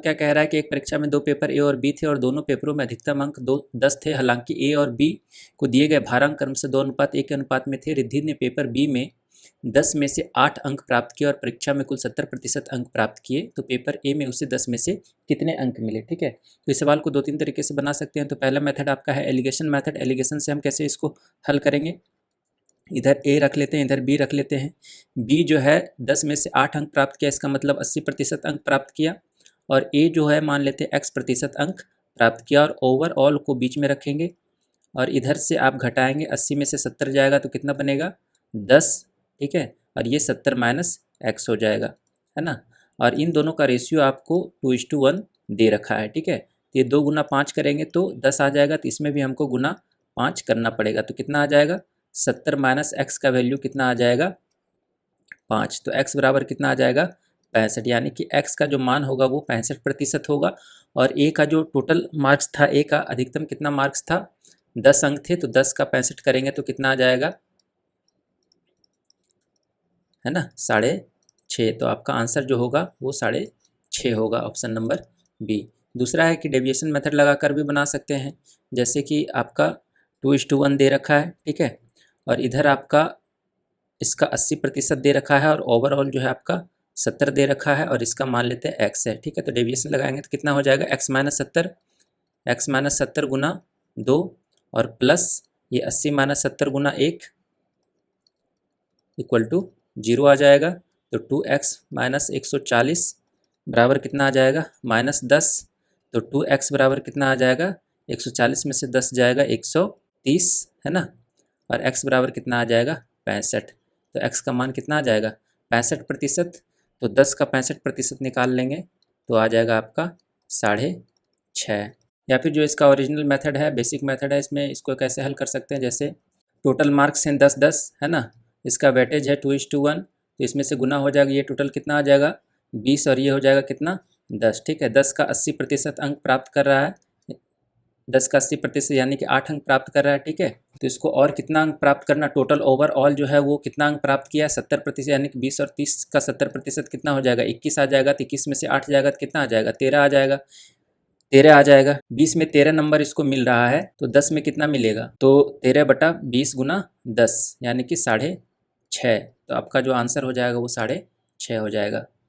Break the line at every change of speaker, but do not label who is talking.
क्या कह रहा है कि एक परीक्षा में 2 पेपर ए और बी थे और दोनों पेपरों में अधिकतम अंक 10 थे। हालांकि ए और बी को दिए गए भारांक क्रम से 2:1 के अनुपात में थे। रिद्धि ने पेपर बी में 10 में से 8 अंक प्राप्त किए और परीक्षा में कुल 70% अंक प्राप्त किए, तो पेपर ए में उसे 10 में से कितने अंक मिले। ठीक है, तो इस सवाल को 2-3 तरीके से बना सकते हैं। तो पहला मेथड आपका है एलिगेशन मेथड। एलिगेशन से हम कैसे इसको हल करेंगे, इधर ए रख लेते हैं, इधर बी रख लेते हैं। बी जो है 10 में से 8 अंक प्राप्त किया, इसका मतलब 80% अंक प्राप्त किया। और ए जो है मान लेते हैं x% अंक प्राप्त किया, और ओवरऑल को बीच में रखेंगे और इधर से आप घटाएंगे, 80 में से 70 जाएगा तो कितना बनेगा 10। ठीक है, और ये 70 माइनस x हो जाएगा, है ना। और इन दोनों का रेशियो आपको 2:1 दे रखा है। ठीक है, तो ये 2 गुना 5 करेंगे तो 10 आ जाएगा, तो इसमें भी हमको गुना 5 करना पड़ेगा। तो कितना आ जाएगा 70 माइनस x का वैल्यू कितना आ जाएगा 5। तो x बराबर कितना आ जाएगा 65, यानी कि x का जो मान होगा वो 65% होगा। और a का जो टोटल मार्क्स था, a का अधिकतम कितना मार्क्स था 10 अंक थे, तो 10 का 65 करेंगे तो कितना आ जाएगा, है ना 6.5। तो आपका आंसर जो होगा वो 6.5 होगा, ऑप्शन नंबर बी। दूसरा है कि डेविएशन मेथड लगाकर भी बना सकते हैं। जैसे कि आपका 2:1 दे रखा है, ठीक है, और इधर आपका इसका 80% दे रखा है और ओवरऑल जो है आपका 70 दे रखा है और इसका मान लेते हैं x है। ठीक है, तो डेविएशन लगाएंगे तो कितना हो जाएगा x-70 गुना 2 और प्लस ये 80 माइनस 70 गुना 1 इक्वल टू 0 आ जाएगा। तो 2x माइनस 140 बराबर कितना आ जाएगा -10। तो 2x बराबर कितना आ जाएगा 140 में से 10 जाएगा 130, है ना, और x बराबर कितना आ जाएगा 65। तो x का मान कितना आ जाएगा 65%। तो 10 का 65% निकाल लेंगे तो आ जाएगा आपका 6.5। या फिर जो इसका ओरिजिनल मेथड है, बेसिक मेथड है, इसमें इसको कैसे हल कर सकते हैं, जैसे टोटल मार्क्स हैं 10-10, है ना, इसका वेटेज है 2:1, तो इसमें से गुना हो जाएगा, ये टोटल कितना आ जाएगा 20 और ये हो जाएगा कितना 10। ठीक है, 10 का 80% अंक प्राप्त कर रहा है, 10 का 80% यानी कि 8 अंक प्राप्त कर रहा है। ठीक है, तो इसको और कितना अंक प्राप्त करना, टोटल ओवरऑल जो है वो कितना अंक प्राप्त किया 70%, यानी कि 20 और 30 का 70% कितना हो जाएगा 21 आ जाएगा। तो 21 में से 8 जाएगा तो कितना आ जाएगा 13 आ जाएगा, 13 आ जाएगा। 20 में 13 नंबर इसको मिल रहा है, तो 10 में कितना मिलेगा, तो 13/20 गुना 10 यानी कि 6.5। तो आपका जो आंसर हो जाएगा वो 6.5 हो जाएगा।